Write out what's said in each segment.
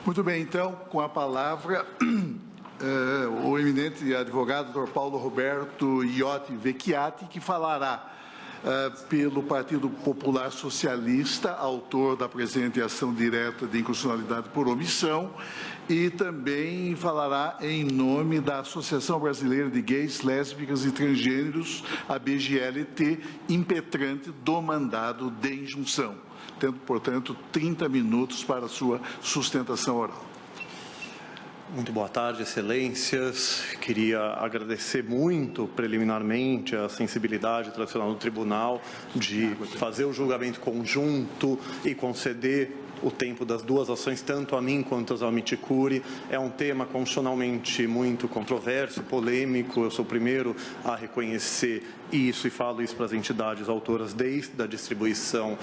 Muito bem, então, com a palavra, o eminente advogado Dr. Paulo Roberto Iotti Vecchiati, que falará pelo Partido Popular Socialista, autor da presente ação direta de inconstitucionalidade por omissão, e também falará em nome da Associação Brasileira de Gays, Lésbicas e Transgêneros, a BGLT, impetrante do mandado de injunção, tendo, portanto, 30 minutos para a sua sustentação oral. Muito boa tarde, excelências. Queria agradecer muito, preliminarmente, a sensibilidade tradicional do tribunal de fazer o julgamento conjunto e conceder o tempo das duas ações, tanto a mim quanto ao Miticuri. É um tema constitucionalmente muito controverso, polêmico. Eu sou o primeiro a reconhecer isso e falo isso para as entidades autoras desde a distribuição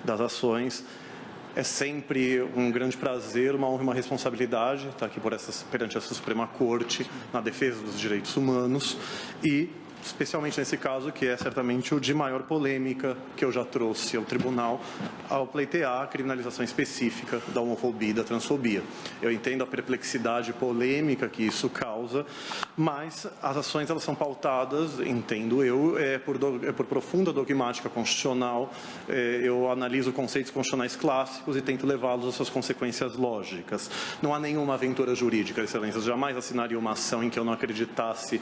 das ações. É sempre um grande prazer, uma honra e uma responsabilidade estar aqui perante essa Suprema Corte na defesa dos direitos humanos e, especialmente nesse caso, que é certamente o de maior polêmica que eu já trouxe ao tribunal, ao pleitear a criminalização específica da homofobia e da transfobia. Eu entendo a perplexidade polêmica que isso causa, mas as ações elas são pautadas, entendo eu, por profunda dogmática constitucional. Eu analiso conceitos constitucionais clássicos e tento levá-los às suas consequências lógicas. Não há nenhuma aventura jurídica, excelências. Jamais assinaria uma ação em que eu não acreditasse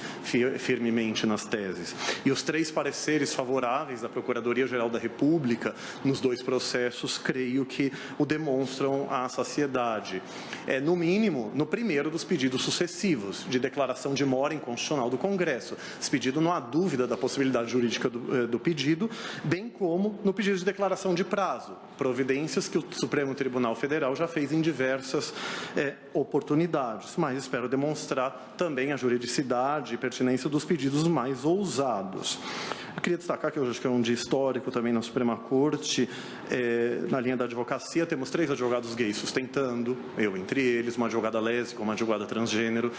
firmemente nas teses. E os 3 pareceres favoráveis da Procuradoria-Geral da República nos 2 processos, creio que o demonstram à saciedade. No mínimo, no primeiro dos pedidos sucessivos de declaração de mora inconstitucional do Congresso. Esse pedido não há dúvida da possibilidade jurídica do pedido, bem como no pedido de declaração de prazo, providências que o Supremo Tribunal Federal já fez em diversas oportunidades, mas espero demonstrar também a juridicidade e pertinência dos pedidos mais ousados. Eu queria destacar que eu acho que é um dia histórico também na Suprema Corte. Na linha da advocacia, temos 3 advogados gays sustentando, eu entre eles, uma advogada lésbica, uma advogada transgênero.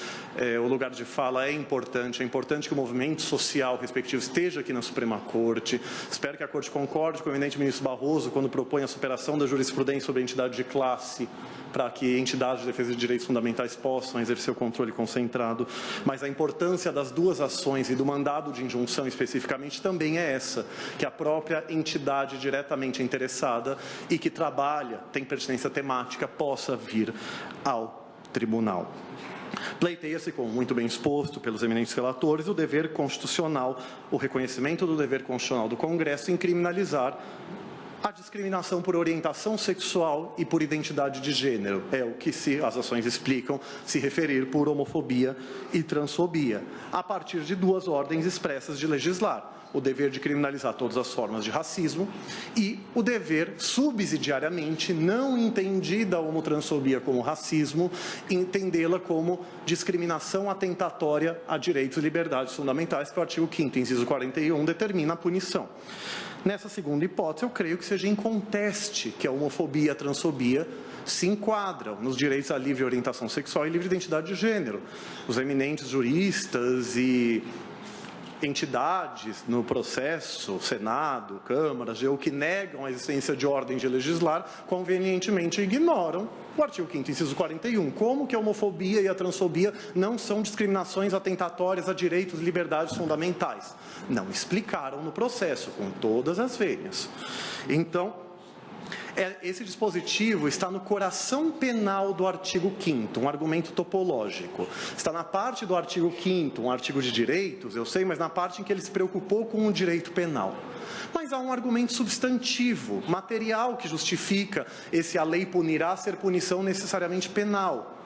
O lugar de fala é importante que o movimento social respectivo esteja aqui na Suprema Corte. Espero que a Corte concorde com o eminente ministro Barroso quando propõe a superação da jurisprudência sobre a entidade de classe, para que entidades de defesa de direitos fundamentais possam exercer o controle concentrado. Mas a importância das 2 ações e do mandado de injunção especificamente também é essa, que a própria entidade diretamente interessada e que trabalha, tem pertinência temática, possa vir ao tribunal. Pleiteia-se, como muito bem exposto pelos eminentes relatores, o dever constitucional, o reconhecimento do dever constitucional do Congresso em criminalizar a discriminação por orientação sexual e por identidade de gênero. É o que as ações explicam, se referir por homofobia e transfobia, a partir de 2 ordens expressas de legislar. O dever de criminalizar todas as formas de racismo e o dever, subsidiariamente, não entendida a homotransfobia como racismo, entendê-la como discriminação atentatória a direitos e liberdades fundamentais, que o artigo 5º, inciso 41, determina a punição. Nessa segunda hipótese, eu creio que seja inconteste que a homofobia e a transfobia se enquadram nos direitos à livre orientação sexual e livre identidade de gênero. Os eminentes juristas e entidades no processo, Senado, câmaras, que negam a existência de ordem de legislar, convenientemente ignoram o artigo 5º, inciso 41, como que a homofobia e a transfobia não são discriminações atentatórias a direitos e liberdades fundamentais. Não explicaram no processo, com todas as vênias. Então, esse dispositivo está no coração penal do artigo 5º, um argumento topológico. Está na parte do artigo 5º, um artigo de direitos, eu sei, mas na parte em que ele se preocupou com o direito penal. Mas há um argumento substantivo, material, que justifica a lei punirá ser punição necessariamente penal.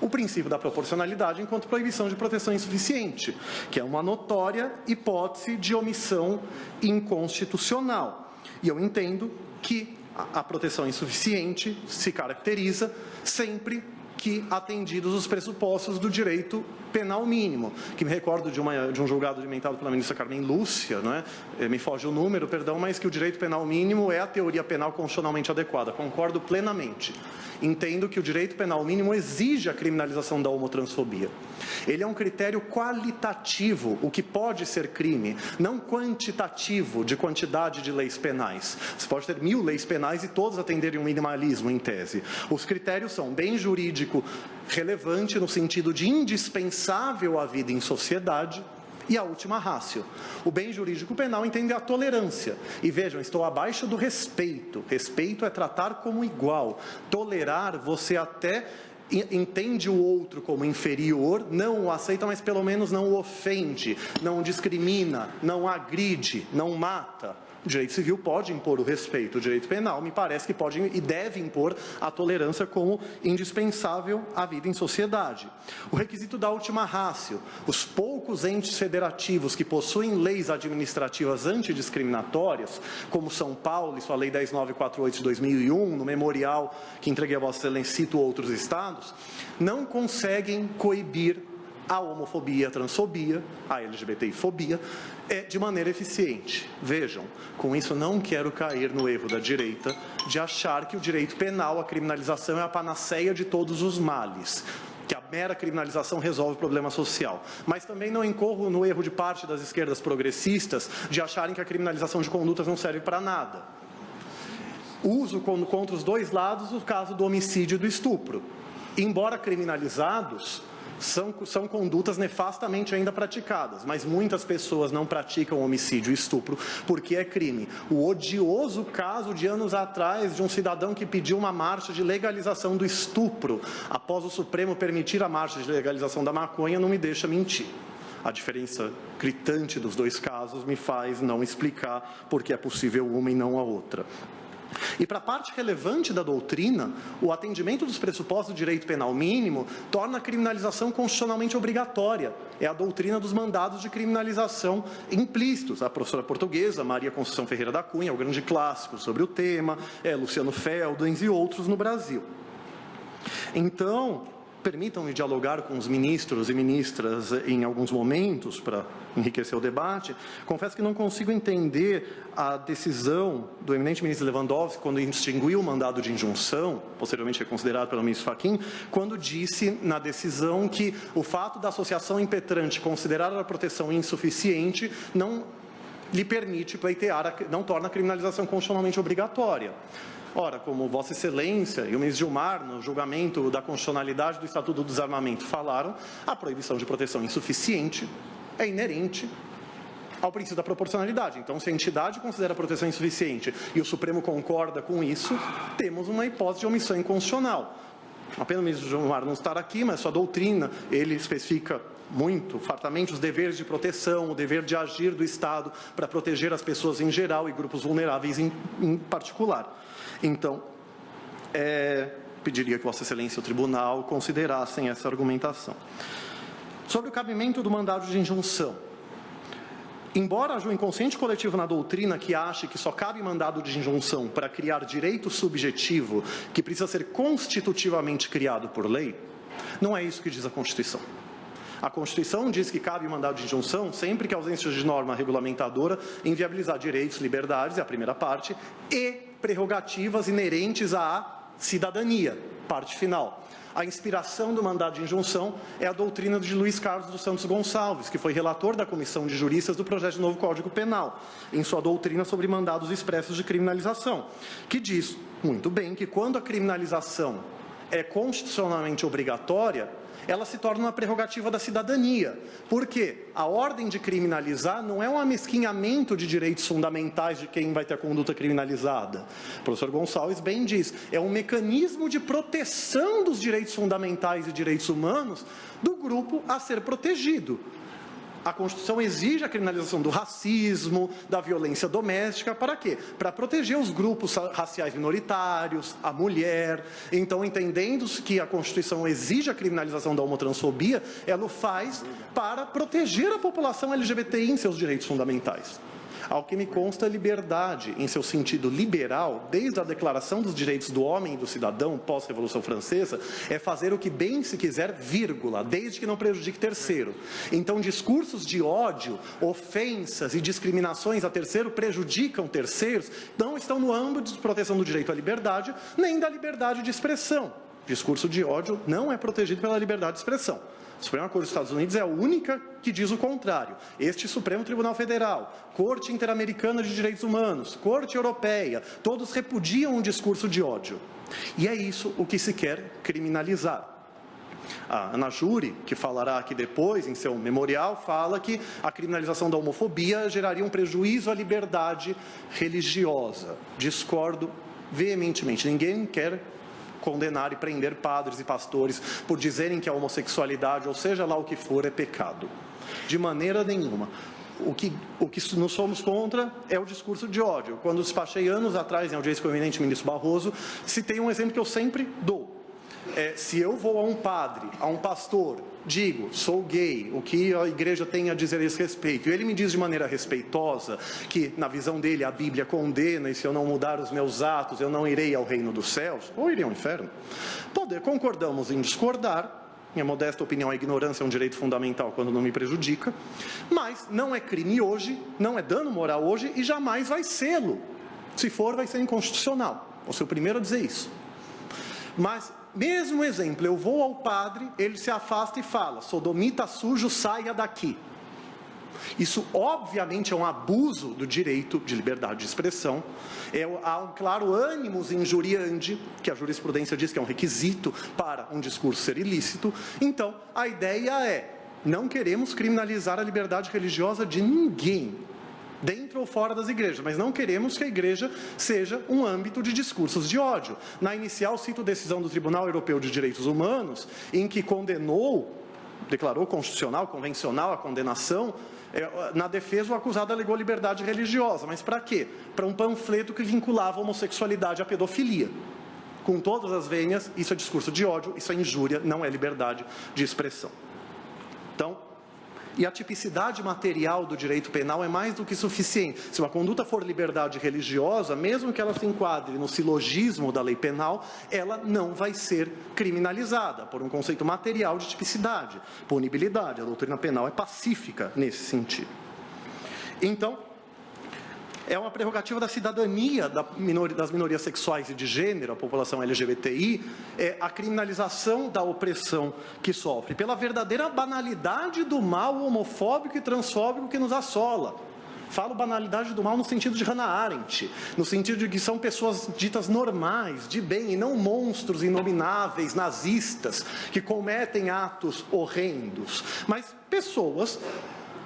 O princípio da proporcionalidade enquanto proibição de proteção insuficiente, que é uma notória hipótese de omissão inconstitucional. E eu entendo que a proteção insuficiente se caracteriza sempre que atendidos os pressupostos do direito penal mínimo, que me recordo de um julgado alimentado pela ministra Carmen Lúcia, não é? Me foge o número, perdão, mas que o direito penal mínimo é a teoria penal constitucionalmente adequada. Concordo plenamente. Entendo que o direito penal mínimo exige a criminalização da homotransfobia. Ele é um critério qualitativo, o que pode ser crime, não quantitativo, de quantidade de leis penais. Você pode ter 1000 leis penais e todas atenderem um minimalismo, em tese. Os critérios são bem jurídico relevante no sentido de indispensável à vida em sociedade, e a última ratio. O bem jurídico penal entende a tolerância. E vejam, estou abaixo do respeito. Respeito é tratar como igual. Tolerar, você até entende o outro como inferior, não o aceita, mas pelo menos não o ofende, não o discrimina, não agride, não mata. O direito civil pode impor o respeito, o direito penal me parece que pode e deve impor a tolerância como indispensável à vida em sociedade. O requisito da última ratio, os poucos entes federativos que possuem leis administrativas antidiscriminatórias, como São Paulo e sua Lei 10.948 de 2001, no memorial que entreguei a Vossa Excelência, cito outros estados, não conseguem coibir a homofobia, a transfobia, a LGBTI-fobia, de maneira eficiente. Vejam, com isso não quero cair no erro da direita de achar que o direito penal, a criminalização é a panaceia de todos os males, que a mera criminalização resolve o problema social. Mas também não incorro no erro de parte das esquerdas progressistas de acharem que a criminalização de condutas não serve para nada. Uso contra os dois lados o caso do homicídio e do estupro. Embora criminalizados, são condutas nefastamente ainda praticadas, mas muitas pessoas não praticam homicídio e estupro porque é crime. O odioso caso de anos atrás de um cidadão que pediu uma marcha de legalização do estupro após o Supremo permitir a marcha de legalização da maconha não me deixa mentir. A diferença gritante dos dois casos me faz não explicar porque é possível uma e não a outra. E para a parte relevante da doutrina, o atendimento dos pressupostos do direito penal mínimo torna a criminalização constitucionalmente obrigatória. É a doutrina dos mandados de criminalização implícitos. A professora portuguesa, Maria Conceição Ferreira da Cunha, é o grande clássico sobre o tema, Luciano Feldens e outros no Brasil. Então, permitam-me dialogar com os ministros e ministras em alguns momentos para enriquecer o debate. Confesso que não consigo entender a decisão do eminente ministro Lewandowski quando extinguiu o mandado de injunção, posteriormente reconsiderado pelo ministro Fachin, quando disse na decisão que o fato da associação impetrante considerar a proteção insuficiente não lhe permite pleitear, não torna a criminalização constitucionalmente obrigatória. Ora, como Vossa Excelência e o ministro Gilmar, no julgamento da constitucionalidade do Estatuto do Desarmamento, falaram, a proibição de proteção insuficiente é inerente ao princípio da proporcionalidade. Então, se a entidade considera a proteção insuficiente e o Supremo concorda com isso, temos uma hipótese de omissão inconstitucional. Apenas o ministro Gilmar não estar aqui, mas sua doutrina, ele especifica muito, fartamente, os deveres de proteção, o dever de agir do Estado para proteger as pessoas em geral e grupos vulneráveis em particular. Então, pediria que Vossa Excelência e o Tribunal considerassem essa argumentação. Sobre o cabimento do mandado de injunção. Embora haja um inconsciente coletivo na doutrina que ache que só cabe mandado de injunção para criar direito subjetivo que precisa ser constitutivamente criado por lei, não é isso que diz a Constituição. A Constituição diz que cabe mandado de injunção sempre que a ausência de norma regulamentadora inviabilizar direitos, liberdades, é a primeira parte, e prerrogativas inerentes à cidadania, parte final. A inspiração do mandado de injunção é a doutrina de Luiz Carlos dos Santos Gonçalves, que foi relator da Comissão de Juristas do projeto de novo Código Penal, em sua doutrina sobre mandados expressos de criminalização, que diz, muito bem, que quando a criminalização é constitucionalmente obrigatória, ela se torna uma prerrogativa da cidadania. Por quê? A ordem de criminalizar não é um amesquinhamento de direitos fundamentais de quem vai ter a conduta criminalizada. O professor Gonçalves bem diz, é um mecanismo de proteção dos direitos fundamentais e direitos humanos do grupo a ser protegido. A Constituição exige a criminalização do racismo, da violência doméstica, para quê? Para proteger os grupos raciais minoritários, a mulher. Então, entendendo que a Constituição exige a criminalização da homotransfobia, ela o faz para proteger a população LGBTI em seus direitos fundamentais. Ao que me consta, liberdade, em seu sentido liberal, desde a Declaração dos Direitos do Homem e do Cidadão, pós-Revolução Francesa, é fazer o que bem se quiser, vírgula, desde que não prejudique terceiro. Então, discursos de ódio, ofensas e discriminações a terceiro prejudicam terceiros, não estão no âmbito de proteção do direito à liberdade, nem da liberdade de expressão. Discurso de ódio não é protegido pela liberdade de expressão. A Suprema Corte dos Estados Unidos é a única que diz o contrário. Este Supremo Tribunal Federal, Corte Interamericana de Direitos Humanos, Corte Europeia, todos repudiam o discurso de ódio. E é isso o que se quer criminalizar. A Ana Júri, que falará aqui depois, em seu memorial, fala que a criminalização da homofobia geraria um prejuízo à liberdade religiosa. Discordo veementemente. Ninguém quer condenar e prender padres e pastores por dizerem que a homossexualidade, ou seja lá o que for, é pecado. De maneira nenhuma. O que nós somos contra é o discurso de ódio. Quando despachei anos atrás, em audiência com o eminente ministro Barroso, citei um exemplo que eu sempre dou. Se eu vou a um padre, a um pastor, digo, sou gay, o que a igreja tem a dizer a esse respeito, e ele me diz de maneira respeitosa que, na visão dele, a Bíblia condena, e se eu não mudar os meus atos, eu não irei ao reino dos céus, ou irei ao inferno. Concordamos em discordar. Minha modesta opinião, a ignorância é um direito fundamental quando não me prejudica, mas não é crime hoje, não é dano moral hoje, e jamais vai sê-lo. Se for, vai ser inconstitucional. Vou ser o primeiro a dizer isso. Mas, mesmo exemplo, eu vou ao padre, ele se afasta e fala, sodomita sujo, saia daqui. Isso, obviamente, é um abuso do direito de liberdade de expressão. Há um claro ânimos injuriandi, que a jurisprudência diz que é um requisito para um discurso ser ilícito. Então, a ideia é, não queremos criminalizar a liberdade religiosa de ninguém, dentro ou fora das igrejas, mas não queremos que a igreja seja um âmbito de discursos de ódio. Na inicial, cito a decisão do Tribunal Europeu de Direitos Humanos, em que declarou constitucional, convencional a condenação. Na defesa, o acusado alegou liberdade religiosa, mas para quê? Para um panfleto que vinculava a homossexualidade à pedofilia. Com todas as vênias, isso é discurso de ódio, isso é injúria, não é liberdade de expressão. Então, e a tipicidade material do direito penal é mais do que suficiente. Se uma conduta for liberdade religiosa, mesmo que ela se enquadre no silogismo da lei penal, ela não vai ser criminalizada, por um conceito material de tipicidade, punibilidade. A doutrina penal é pacífica nesse sentido. Então, é uma prerrogativa da cidadania das minorias sexuais e de gênero, a população LGBTI, a criminalização da opressão que sofre, pela verdadeira banalidade do mal homofóbico e transfóbico que nos assola. Falo banalidade do mal no sentido de Hannah Arendt, no sentido de que são pessoas ditas normais, de bem, e não monstros inomináveis, nazistas, que cometem atos horrendos, mas pessoas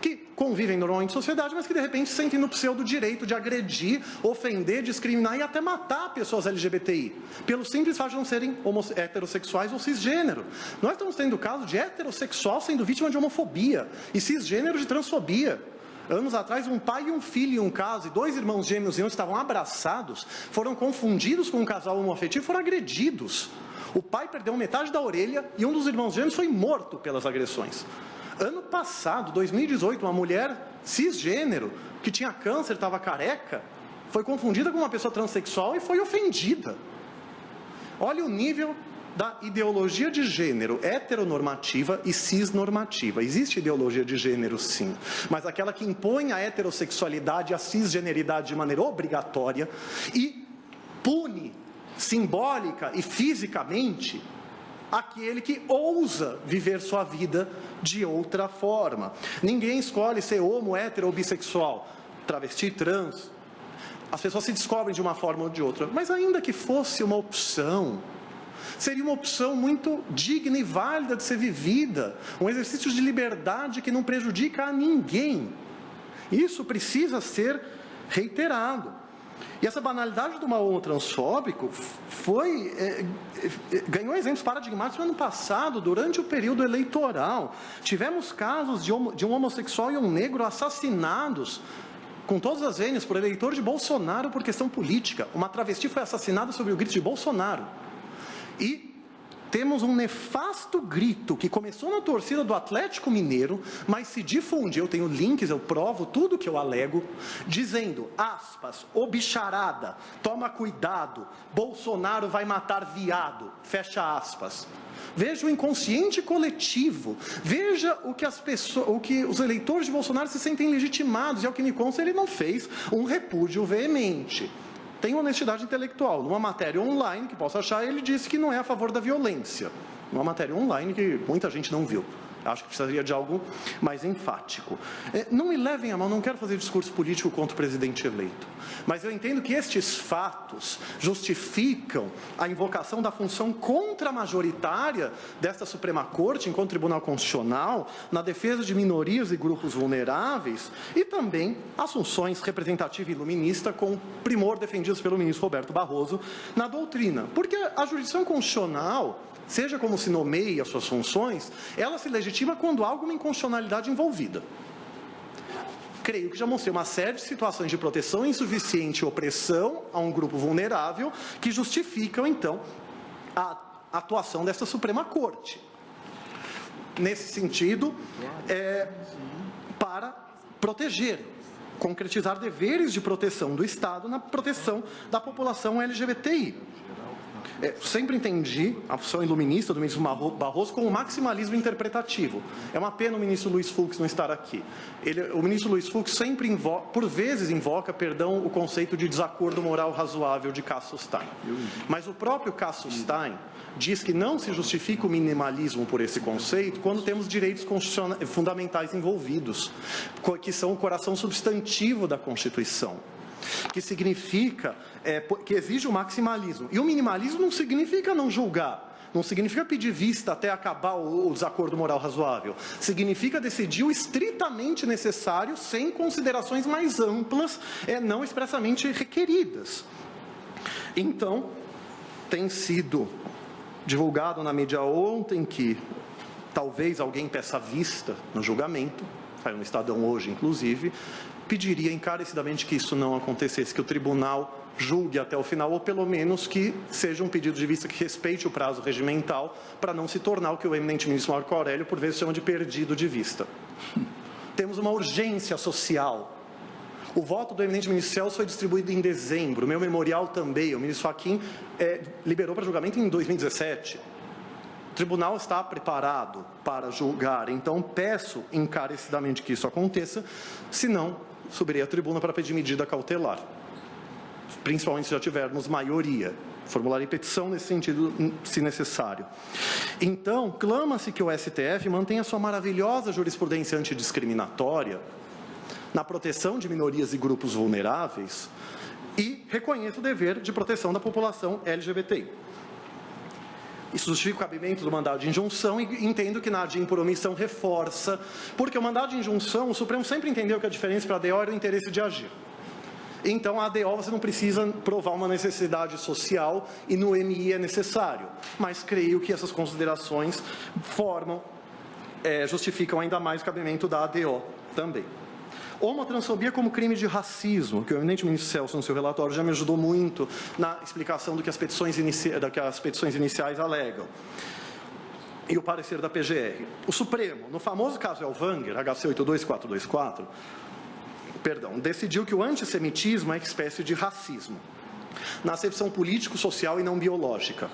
que convivem normalmente em sociedade, mas que de repente sentem no pseudo-direito de agredir, ofender, discriminar e até matar pessoas LGBTI, pelo simples fato de não serem heterossexuais ou cisgênero. Nós estamos tendo o caso de heterossexual sendo vítima de homofobia e cisgênero de transfobia. Anos atrás, um pai e um filho em um caso, e 2 irmãos gêmeos estavam abraçados, foram confundidos com um casal homoafetivo e foram agredidos. O pai perdeu metade da orelha e um dos irmãos gêmeos foi morto pelas agressões. Ano passado, 2018, uma mulher cisgênero, que tinha câncer, estava careca, foi confundida com uma pessoa transexual e foi ofendida. Olha o nível da ideologia de gênero heteronormativa e cisnormativa. Existe ideologia de gênero, sim, mas aquela que impõe a heterossexualidade e a cisgeneridade de maneira obrigatória e pune simbólica e fisicamente aquele que ousa viver sua vida de outra forma. Ninguém escolhe ser homo, hétero ou bissexual, travesti, trans. As pessoas se descobrem de uma forma ou de outra, mas ainda que fosse uma opção, seria uma opção muito digna e válida de ser vivida, um exercício de liberdade que não prejudica a ninguém. Isso precisa ser reiterado. E essa banalidade do mal homotransfóbico ganhou exemplos paradigmáticos no ano passado, durante o período eleitoral. Tivemos casos de um homossexual e um negro assassinados, com todas as vênias, por eleitor de Bolsonaro por questão política. Uma travesti foi assassinada sob o grito de Bolsonaro. E temos um nefasto grito que começou na torcida do Atlético Mineiro, mas se difunde, eu tenho links, eu provo tudo que eu alego, dizendo, aspas, ô bicharada, toma cuidado, Bolsonaro vai matar viado, fecha aspas. Veja o inconsciente coletivo, veja o que os eleitores de Bolsonaro se sentem legitimados, e ao que me consta ele não fez um repúdio veemente. Tem honestidade intelectual. Numa matéria online, que posso achar, ele disse que não é a favor da violência. Numa matéria online que muita gente não viu. Acho que precisaria de algo mais enfático. Não me levem a mal, não quero fazer discurso político contra o presidente eleito. Mas eu entendo que estes fatos justificam a invocação da função contramajoritária desta Suprema Corte, enquanto Tribunal Constitucional, na defesa de minorias e grupos vulneráveis, e também as funções representativa e iluminista, com primor defendidas pelo ministro Roberto Barroso na doutrina. Porque a jurisdição constitucional, seja como se nomeie as suas funções, ela se legitima quando há alguma inconstitucionalidade envolvida. Creio que já mostrei uma série de situações de proteção insuficiente e opressão a um grupo vulnerável que justificam, então, a atuação desta Suprema Corte. Nesse sentido, para proteger, concretizar deveres de proteção do Estado na proteção da população LGBTI. Sempre entendi a função iluminista do ministro Barroso como maximalismo interpretativo. É uma pena o ministro Luiz Fux não estar aqui. O ministro Luiz Fux sempre, por vezes, invoca, o conceito de desacordo moral razoável de Cassius Stein. Mas o próprio Cassius Stein diz que não se justifica o minimalismo por esse conceito quando temos direitos fundamentais envolvidos, que são o coração substantivo da Constituição. Que significa, que exige o maximalismo. E o minimalismo não significa não julgar, não significa pedir vista até acabar o desacordo moral razoável. Significa decidir o estritamente necessário, sem considerações mais amplas, não expressamente requeridas. Então, tem sido divulgado na mídia ontem que talvez alguém peça vista no julgamento, saiu no Estadão hoje, inclusive, pediria encarecidamente que isso não acontecesse, que o tribunal julgue até o final, ou pelo menos que seja um pedido de vista que respeite o prazo regimental, para não se tornar o que o eminente ministro Marco Aurélio, por vezes, chama de perdido de vista. Temos uma urgência social. O voto do eminente ministro Celso foi distribuído em dezembro, o meu memorial também, o ministro Fachin liberou para julgamento em 2017. O tribunal está preparado para julgar, então peço encarecidamente que isso aconteça, senão subirei à tribuna para pedir medida cautelar, principalmente se já tivermos maioria. Formularei petição nesse sentido, se necessário. Então, clama-se que o STF mantenha sua maravilhosa jurisprudência antidiscriminatória na proteção de minorias e grupos vulneráveis e reconheça o dever de proteção da população LGBTI. Isso justifica o cabimento do mandado de injunção e entendo que na ADIM por omissão reforça, porque o mandado de injunção, o Supremo sempre entendeu que a diferença para a ADO era o interesse de agir. Então, a ADO você não precisa provar uma necessidade social e no MI é necessário. Mas creio que essas considerações justificam ainda mais o cabimento da ADO também. Homotransfobia como crime de racismo, que o eminente ministro Celso, no seu relatório, já me ajudou muito na explicação do que as petições iniciais alegam. E o parecer da PGR. O Supremo, no famoso caso Elvanger, HC 82424, decidiu que o antissemitismo é espécie de racismo, na acepção político, social e não biológica.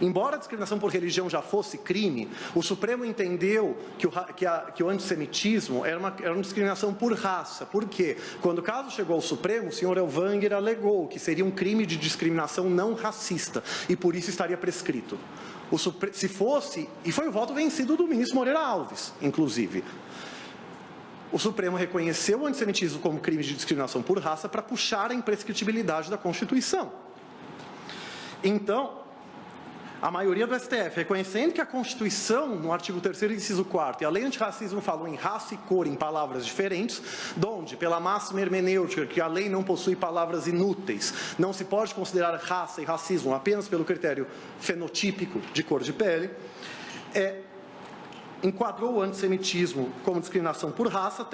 Embora a discriminação por religião já fosse crime, o Supremo entendeu que o antissemitismo era uma discriminação por raça. Por quê? Quando o caso chegou ao Supremo, o senhor Elvanger alegou que seria um crime de discriminação não racista e por isso estaria prescrito. Se fosse, e foi o voto vencido do ministro Moreira Alves, inclusive. O Supremo reconheceu o antissemitismo como crime de discriminação por raça para puxar a imprescritibilidade da Constituição. Então, a maioria do STF, reconhecendo que a Constituição, no artigo 3º, inciso 4º, e a lei antirracismo falam em raça e cor em palavras diferentes, donde, pela máxima hermenêutica, que a lei não possui palavras inúteis, não se pode considerar raça e racismo apenas pelo critério fenotípico de cor de pele, enquadrou o antissemitismo como discriminação por raça,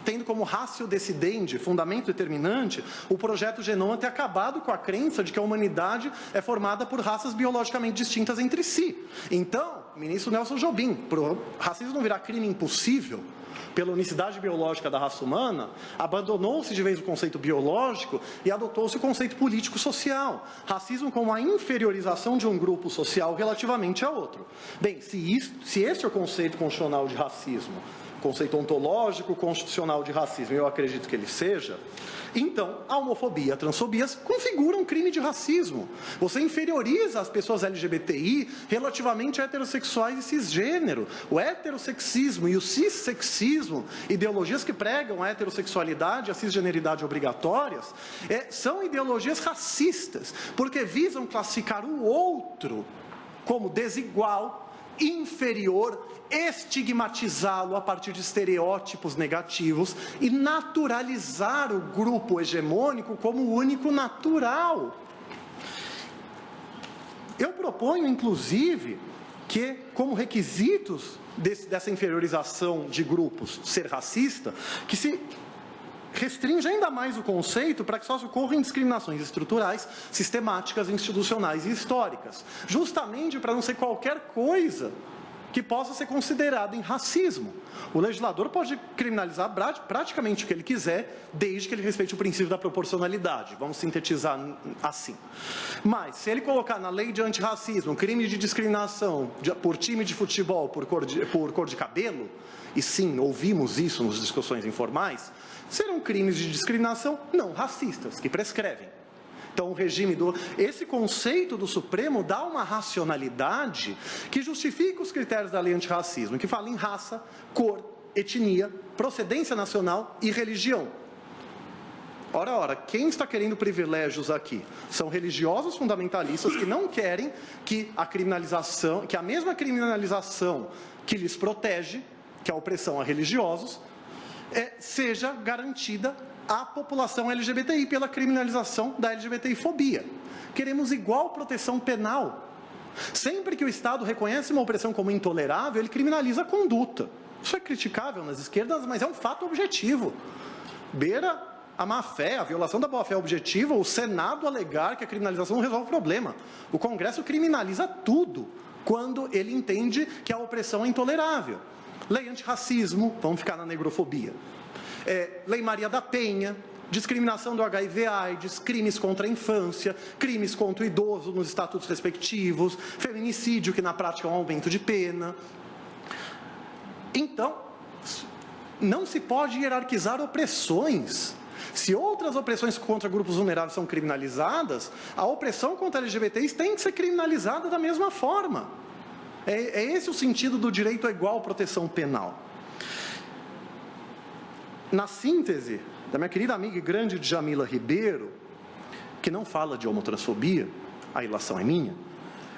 tendo como ratio decidendi, fundamento determinante, o projeto Genoma ter acabado com a crença de que a humanidade é formada por raças biologicamente distintas entre si. Então, ministro Nelson Jobim, para o racismo não virar crime impossível, pela unicidade biológica da raça humana, abandonou-se de vez o conceito biológico e adotou-se o conceito político-social. Racismo como a inferiorização de um grupo social relativamente a outro. Bem, se este é o conceito constitucional de racismo, conceito ontológico constitucional de racismo, eu acredito que ele seja, então a homofobia e a transfobia configuram um crime de racismo. Você inferioriza as pessoas LGBTI relativamente a heterossexuais e cisgênero. O heterossexismo e o cissexismo, ideologias que pregam a heterossexualidade e a cisgeneridade obrigatórias, são ideologias racistas, porque visam classificar o outro como desigual, inferior, estigmatizá-lo a partir de estereótipos negativos e naturalizar o grupo hegemônico como único natural. Eu proponho, inclusive, que, como requisitos dessa inferiorização de grupos ser racista, que se restringe ainda mais o conceito para que só ocorram discriminações estruturais, sistemáticas, institucionais e históricas, justamente para não ser qualquer coisa que possa ser considerada em racismo. O legislador pode criminalizar praticamente o que ele quiser, desde que ele respeite o princípio da proporcionalidade. Vamos sintetizar assim. Mas, se ele colocar na lei de antirracismo crime de discriminação por time de futebol, por cor de cabelo, e sim, ouvimos isso nas discussões informais, serão crimes de discriminação não racistas, que prescrevem. Então, o regime esse conceito do Supremo dá uma racionalidade que justifica os critérios da lei antirracismo, que fala em raça, cor, etnia, procedência nacional e religião. Ora, quem está querendo privilégios aqui? São religiosos fundamentalistas que não querem que a mesma criminalização que lhes protege, que é a opressão a religiosos, seja garantida à população LGBTI pela criminalização da LGBTI-fobia. Queremos igual proteção penal. Sempre que o Estado reconhece uma opressão como intolerável, ele criminaliza a conduta. Isso é criticável nas esquerdas, mas é um fato objetivo. Beira a má-fé, a violação da boa-fé objetiva, o Senado alegar que a criminalização não resolve o problema. O Congresso criminaliza tudo quando ele entende que a opressão é intolerável. Lei antirracismo, vamos ficar na negrofobia. Lei Maria da Penha, discriminação do HIV/AIDS, crimes contra a infância, crimes contra o idoso nos estatutos respectivos, feminicídio, que na prática é um aumento de pena. Então, não se pode hierarquizar opressões. Se outras opressões contra grupos vulneráveis são criminalizadas, a opressão contra LGBTs tem que ser criminalizada da mesma forma. É esse o sentido do direito à igual proteção penal. Na síntese da minha querida amiga e grande Djamila Ribeiro, que não fala de homotransfobia, a ilação é minha,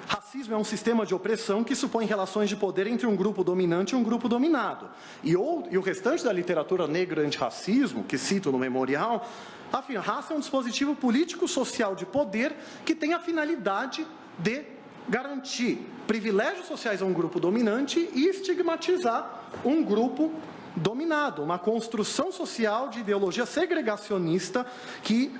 racismo é um sistema de opressão que supõe relações de poder entre um grupo dominante e um grupo dominado. E o restante da literatura negra antirracismo, que cito no memorial, afirma: raça é um dispositivo político-social de poder que tem a finalidade de garantir privilégios sociais a um grupo dominante e estigmatizar um grupo dominado, uma construção social de ideologia segregacionista que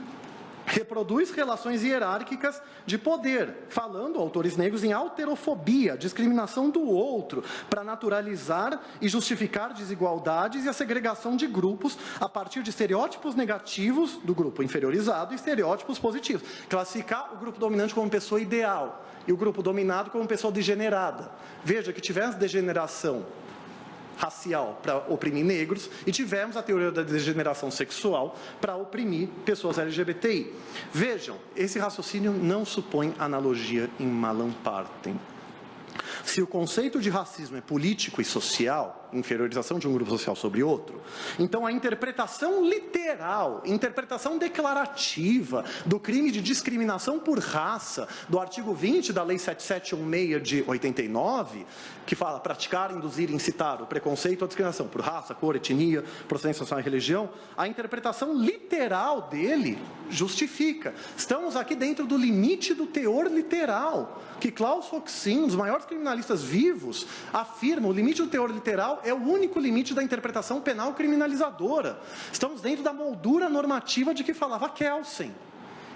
reproduz relações hierárquicas de poder, falando, autores negros, em alterofobia, discriminação do outro, para naturalizar e justificar desigualdades e a segregação de grupos a partir de estereótipos negativos do grupo inferiorizado e estereótipos positivos. Classificar o grupo dominante como pessoa ideal e o grupo dominado como pessoa degenerada. Veja que tivemos degeneração racial para oprimir negros e tivemos a teoria da degeneração sexual para oprimir pessoas LGBTI. Vejam, esse raciocínio não supõe analogia em Mallam Partem. Se o conceito de racismo é político e social, inferiorização de um grupo social sobre outro. Então, a interpretação literal, interpretação declarativa do crime de discriminação por raça, do artigo 20 da Lei 7716 de 89, que fala praticar, induzir, incitar o preconceito ou a discriminação por raça, cor, etnia, procedência social e religião, a interpretação literal dele justifica. Estamos aqui dentro do limite do teor literal, que Klaus Roxin, um dos maiores criminalistas vivos, afirma: o limite do teor literal é o único limite da interpretação penal criminalizadora. Estamos dentro da moldura normativa de que falava Kelsen.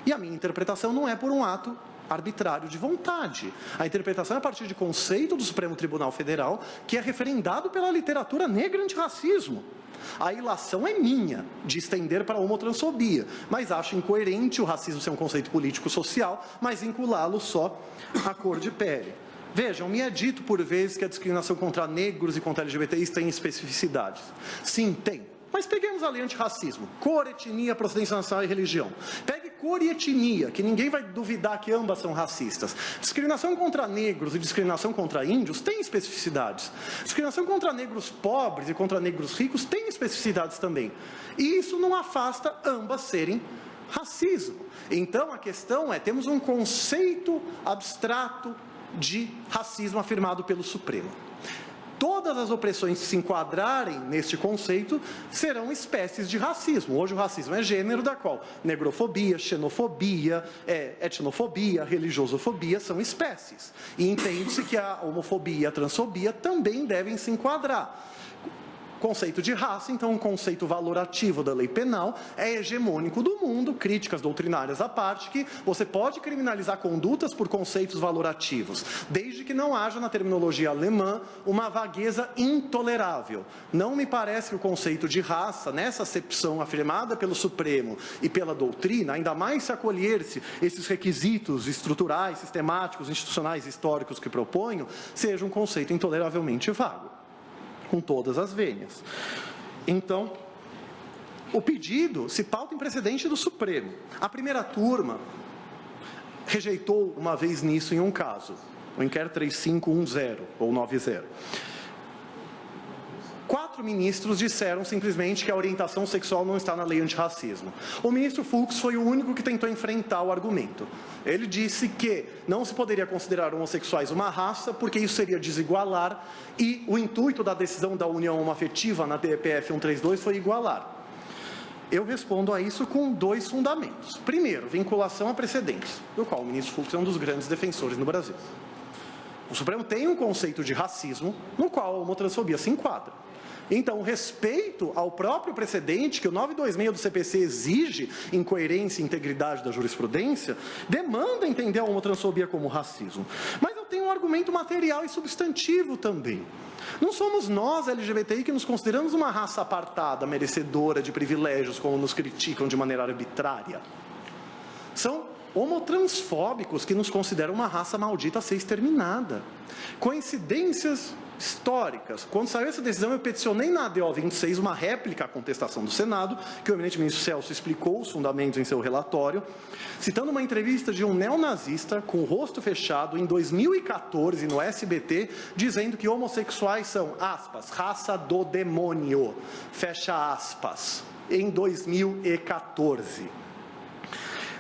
E a minha interpretação não é por um ato arbitrário de vontade. A interpretação é a partir de conceito do Supremo Tribunal Federal, que é referendado pela literatura negra antirracismo. A ilação é minha, de estender para a homotransfobia, mas acho incoerente o racismo ser um conceito político-social, mas vinculá-lo só à cor de pele. Vejam, me é dito por vezes que a discriminação contra negros e contra LGBTIs tem especificidades. Sim, tem. Mas peguemos a lei antirracismo, cor, etnia, procedência nacional e religião. Pegue cor e etnia, que ninguém vai duvidar que ambas são racistas. Discriminação contra negros e discriminação contra índios tem especificidades. Discriminação contra negros pobres e contra negros ricos tem especificidades também. E isso não afasta ambas serem racismo. Então, a questão é, temos um conceito abstrato de racismo afirmado pelo Supremo. Todas as opressões que se enquadrarem neste conceito serão espécies de racismo. Hoje o racismo é gênero, da qual negrofobia, xenofobia, etnofobia, religiosofobia são espécies. E entende-se que a homofobia e a transfobia também devem se enquadrar. Conceito de raça, então, um conceito valorativo da lei penal, é hegemônico do mundo, críticas doutrinárias à parte, que você pode criminalizar condutas por conceitos valorativos, desde que não haja, na terminologia alemã, uma vagueza intolerável. Não me parece que o conceito de raça, nessa acepção afirmada pelo Supremo e pela doutrina, ainda mais se acolher-se esses requisitos estruturais, sistemáticos, institucionais, históricos que proponho, seja um conceito intoleravelmente vago, com todas as vênias. Então, o pedido se pauta em precedente do Supremo. A primeira turma rejeitou uma vez nisso em um caso, o inquérito 3510 ou 90. 4 ministros disseram simplesmente que a orientação sexual não está na lei antirracismo. O ministro Fux foi o único que tentou enfrentar o argumento. Ele disse que não se poderia considerar homossexuais uma raça, porque isso seria desigualar, e o intuito da decisão da união homoafetiva na DPF 132 foi igualar. Eu respondo a isso com 2 fundamentos. Primeiro, vinculação a precedentes, do qual o ministro Fux é um dos grandes defensores no Brasil. O Supremo tem um conceito de racismo, no qual a homotransfobia se enquadra. Então, o respeito ao próprio precedente que o 926 do CPC exige em coerência e integridade da jurisprudência, demanda entender a homotransfobia como racismo. Mas eu tenho um argumento material e substantivo também. Não somos nós, LGBTI, que nos consideramos uma raça apartada, merecedora de privilégios, como nos criticam de maneira arbitrária. São homotransfóbicos que nos consideram uma raça maldita a ser exterminada. Coincidências históricas. Quando saiu essa decisão, eu peticionei na ADO 26 uma réplica à contestação do Senado, que o eminente ministro Celso explicou os fundamentos em seu relatório, citando uma entrevista de um neonazista com o rosto fechado em 2014 no SBT, dizendo que homossexuais são, aspas, raça do demônio, fecha aspas, em 2014.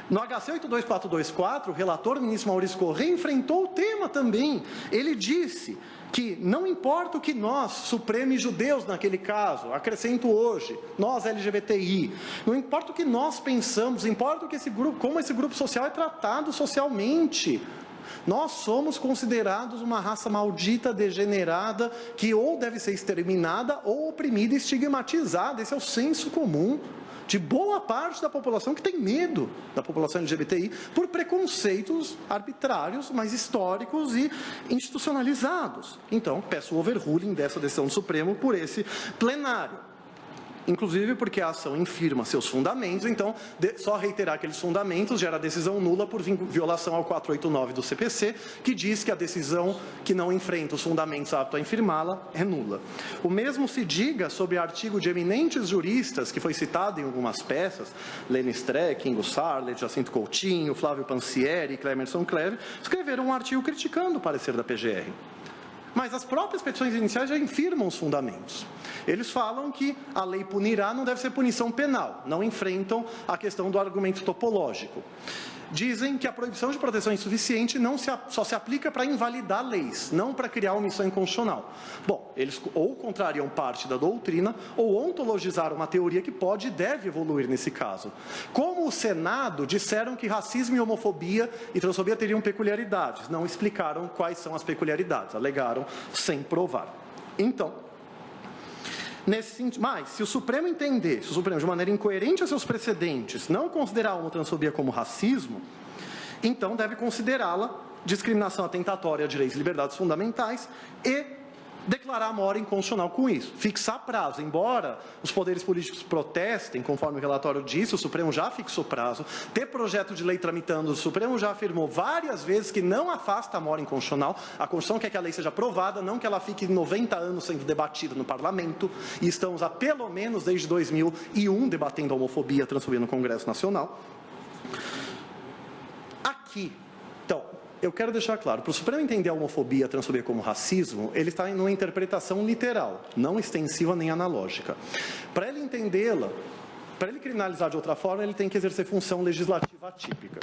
No HC 82424, o relator, ministro Maurício Correia, enfrentou o tema também. Ele disse que não importa o que nós, Supremo e judeus naquele caso, acrescento hoje, nós LGBTI, não importa o que nós pensamos, importa o que esse grupo, como esse grupo social é tratado socialmente. Nós somos considerados uma raça maldita, degenerada, que ou deve ser exterminada ou oprimida e estigmatizada. Esse é o senso comum de boa parte da população que tem medo da população LGBTI por preconceitos arbitrários, mas históricos e institucionalizados. Então, peço o overruling dessa decisão do Supremo por esse plenário. Inclusive porque a ação infirma seus fundamentos, então, só reiterar aqueles fundamentos gera decisão nula por violação ao 489 do CPC, que diz que a decisão que não enfrenta os fundamentos apto a infirmá-la é nula. O mesmo se diga sobre o artigo de eminentes juristas, que foi citado em algumas peças, Lene Streck, Ingo Sarlet, Jacinto Coutinho, Flávio Pansieri, Clemerson Clever, escreveram um artigo criticando o parecer da PGR. Mas as próprias petições iniciais já infirmam os fundamentos. Eles falam que a lei punirá não deve ser punição penal, não enfrentam a questão do argumento topológico. Dizem que a proibição de proteção insuficiente só se aplica para invalidar leis, não para criar omissão inconstitucional. Bom, eles ou contrariam parte da doutrina ou ontologizaram uma teoria que pode e deve evoluir nesse caso. Como o Senado disseram que racismo e homofobia e transfobia teriam peculiaridades, não explicaram quais são as peculiaridades, alegaram sem provar. Então, mas, se o Supremo entender, se o Supremo, de maneira incoerente a seus precedentes, não considerar a homotransfobia como racismo, então deve considerá-la discriminação atentatória a direitos e liberdades fundamentais e declarar a mora inconstitucional com isso. Fixar prazo, embora os poderes políticos protestem, conforme o relatório disse, o Supremo já fixou prazo, ter projeto de lei tramitando, o Supremo já afirmou várias vezes que não afasta a mora inconstitucional, a Constituição quer que a lei seja aprovada, não que ela fique 90 anos sendo debatida no Parlamento, e estamos há pelo menos desde 2001 debatendo a homofobia e a transfobia no Congresso Nacional. Aqui, então, eu quero deixar claro, para o Supremo entender a homofobia e a transfobia como racismo, ele está em uma interpretação literal, não extensiva nem analógica. Para ele entendê-la, para ele criminalizar de outra forma, ele tem que exercer função legislativa atípica.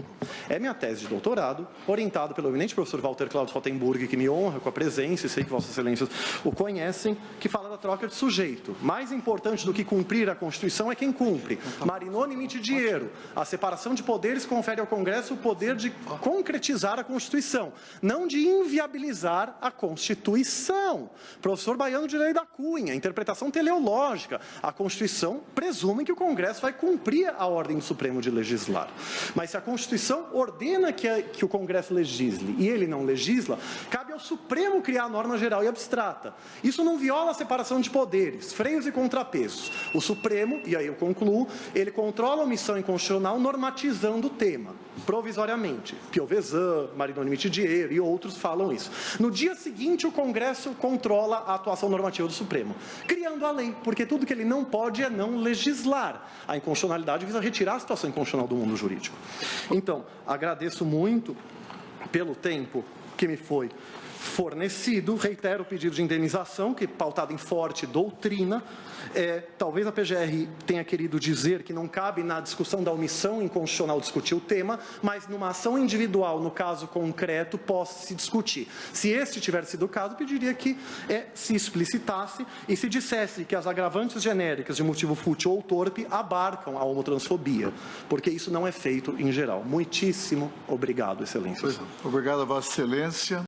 É minha tese de doutorado, orientado pelo eminente professor Walter Cláudio Rotenburg, que me honra com a presença, e sei que Vossas Excelências o conhecem, que fala da troca de sujeito. Mais importante do que cumprir a Constituição é quem cumpre. Marinoni Mitidiero, a separação de poderes confere ao Congresso o poder de concretizar a Constituição, não de inviabilizar a Constituição. Professor Baiano de Lei da Cunha, interpretação teleológica. A Constituição presume que o Congresso vai cumprir a ordem do Supremo de legislar. Mas se a Constituição ordena que o Congresso legisle e ele não legisla, cabe ao Supremo criar a norma geral e abstrata. Isso não viola a separação de poderes, freios e contrapesos. O Supremo, e aí eu concluo, ele controla a omissão inconstitucional normatizando o tema, provisoriamente. Piovesan, Marinoni Mitidiero e outros falam isso. No dia seguinte, o Congresso controla a atuação normativa do Supremo, criando a lei, porque tudo que ele não pode é não legislar. A inconstitucionalidade visa retirar a situação inconstitucional do mundo jurídico. Então, agradeço muito pelo tempo que me foi fornecido, reitero o pedido de indenização, que é pautado em forte doutrina. Talvez a PGR tenha querido dizer que não cabe na discussão da omissão inconstitucional discutir o tema, mas numa ação individual, no caso concreto, possa se discutir. Se este tiver sido o caso, pediria que se explicitasse e se dissesse que as agravantes genéricas de motivo fútil ou torpe abarcam a homotransfobia, porque isso não é feito em geral. Muitíssimo obrigado, Excelência. Obrigado, Vossa Excelência.